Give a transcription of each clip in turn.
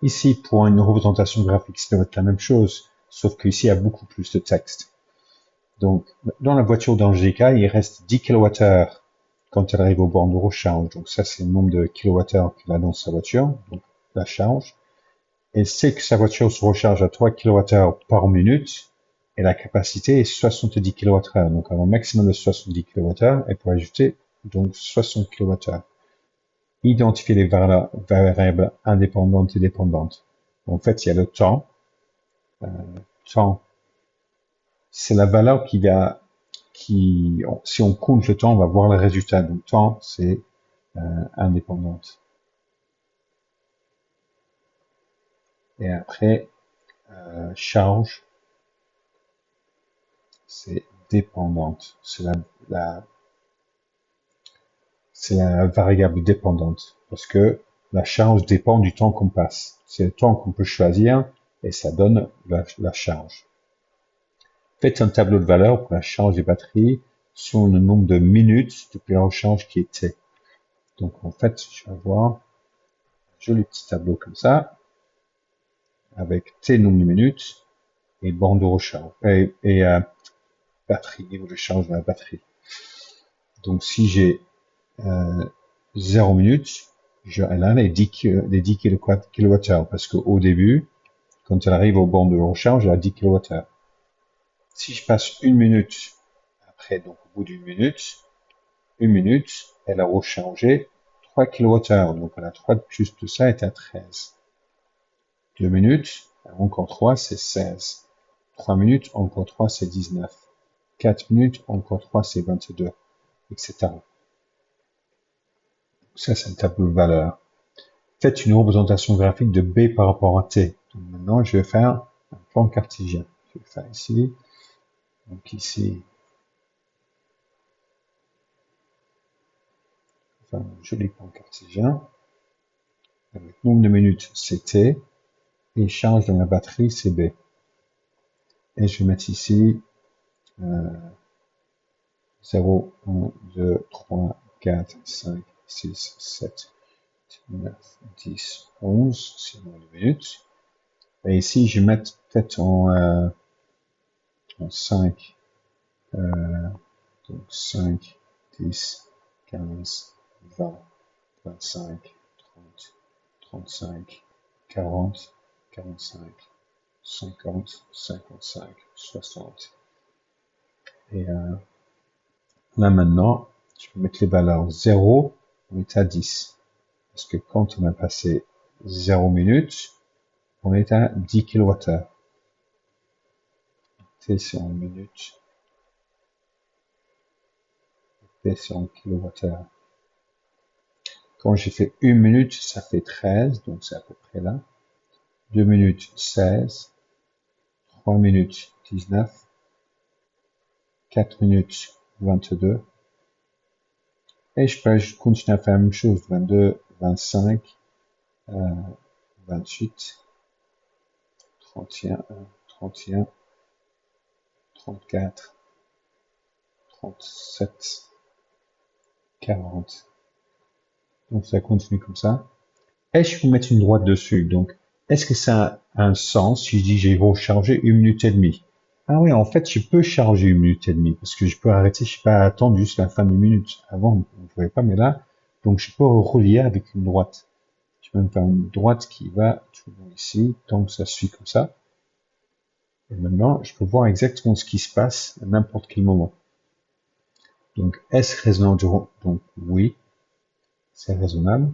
Ici, pour une représentation graphique, ça doit être la même chose, sauf qu'ici, il y a beaucoup plus de texte. Donc, dans la voiture d'Angélica, il reste 10 kWh quand elle arrive au borne de recharge. Donc ça, c'est le nombre de kWh qu'elle a dans sa voiture, donc la charge. Elle sait que sa voiture se recharge à 3 kWh par minute et la capacité est 70 kWh. Donc, un maximum de 70 kWh, elle peut ajouter donc 60 kWh. Identifier les variables indépendantes et dépendantes. En fait, il y a le temps. Temps, c'est la valeur si on compte le temps, on va voir le résultat. Donc, temps, c'est indépendante. Et après, charge, c'est dépendante. C'est la variable dépendante. Parce que la charge dépend du temps qu'on passe. C'est le temps qu'on peut choisir et ça donne la charge. Faites un tableau de valeur pour la charge des batteries sur le nombre de minutes depuis la recharge qui est T. Donc en fait, je vais avoir un joli petit tableau comme ça, avec T nombre de minutes et borne de recharge, et batterie, niveau de charge de la batterie. Donc si j'ai 0 minutes, elle a les 10 kWh, parce qu'au début, quand elle arrive au borne de recharge, elle a 10 kWh. Si je passe une minute, après, donc au bout d'une minute, elle a rechargé 3 kWh, donc elle a 3 de plus de ça, est à 13. 2 minutes, encore 3, c'est 16. 3 minutes, encore 3, c'est 19. 4 minutes, encore 3, c'est 22, etc. Ça, c'est un tableau de valeur. Faites une représentation graphique de B par rapport à T. Donc maintenant, je vais faire un plan cartésien. Je vais le faire ici. Donc ici, enfin, un joli plan cartésien. Avec nombre de minutes, c'est T. Et charge de la batterie, c'est B. Et je vais mettre ici 0, 1, 2, 3, 4, 5, 6, 7, 9, 10, 11, c'est nombre de minutes. Et ici, je vais mettre peut-être en 5, donc 5, 10, 15, 20, 25, 30, 35, 40, 45, 50, 55, 60. Et là maintenant, je peux mettre les valeurs 0, on est à 10. Parce que quand on a passé 0 minutes, on est à 10 kWh. C'est en minutes. C'est en kWh. Quand j'ai fait 1 minute, ça fait 13, donc c'est à peu près là. 2 minutes, 16. 3 minutes, 19. 4 minutes, 22. Et je peux continuer à faire la même chose. 22, 25, 28, 31, 31, 34, 37, 40. Donc ça continue comme ça. Et je peux mettre une droite dessus. Donc, est-ce que ça a un sens si je dis j'ai rechargé 1 minute et demie? Ah oui, en fait, je peux charger 1 minute et demie parce que je peux arrêter, je sais pas, attendre juste la fin de minute. Avant, on ne pouvait pas, mais là, donc je peux relier avec une droite. Je peux même faire une droite qui va toujours ici, tant que ça suit comme ça. Et maintenant, je peux voir exactement ce qui se passe à n'importe quel moment. Donc, est-ce raisonnable? Donc, oui, c'est raisonnable.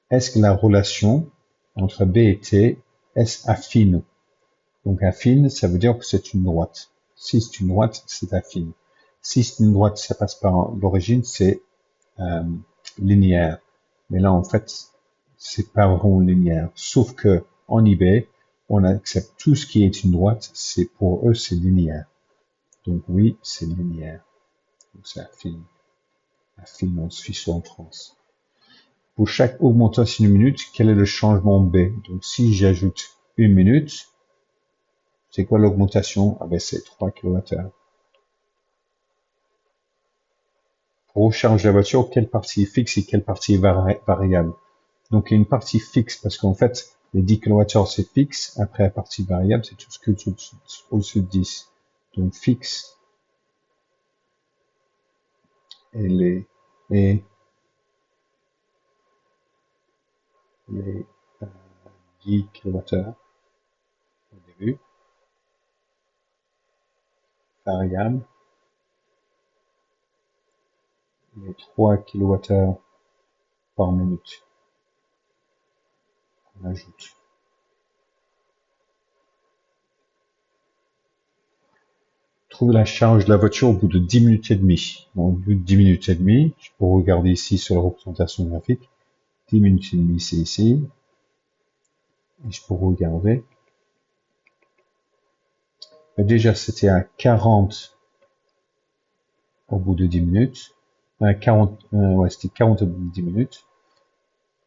Est-ce que la relation entre B et T, est-ce affine? Donc, affine, ça veut dire que c'est une droite. Si c'est une droite, c'est affine. Si c'est une droite, ça passe par l'origine, c'est linéaire. Mais là, en fait, c'est pas vraiment linéaire. Sauf que en eBay, on accepte tout ce qui est une droite. C'est pour eux, c'est linéaire. Donc oui, c'est linéaire. Donc c'est affine. Affine en Suisse ou en France. Pour chaque augmentation de minute, quel est le changement B? Donc si j'ajoute 1 minute, c'est quoi l'augmentation? Ah ben c'est 3 kWh. Pour recharger la voiture, quelle partie est fixe et quelle partie est variable? Donc il y a une partie fixe, parce qu'en fait, les 10 kWh c'est fixe, après la partie variable, c'est tout ce que au-dessus de 10. Donc fixe, et les 10 kWh au début, variable, les 3 kWh par minute qu'on ajoute. Trouver la charge de la voiture au bout de 10 minutes et demie. Bon, au bout de 10 minutes et demie, je peux regarder ici sur la représentation graphique, 10 minutes et demie c'est ici, et je peux regarder. Déjà c'était à 40 au bout de 10 minutes, 40, ouais c'était 40 au bout de 10 minutes,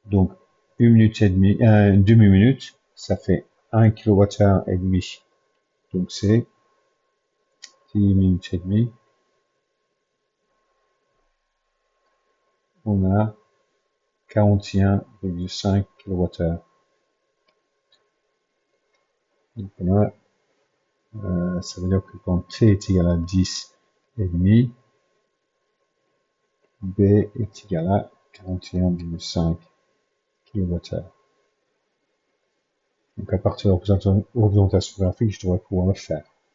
donc 1 minute et demie, demi-minute, ça fait 1 kWh et demi, donc c'est 10 minutes et demie, on a 41,5 kWh. Donc là, ça veut dire que quand T est égal à 10 et demi, B est égal à 41,5 kWh. Donc à partir de la représentation graphique, je devrais pouvoir le faire.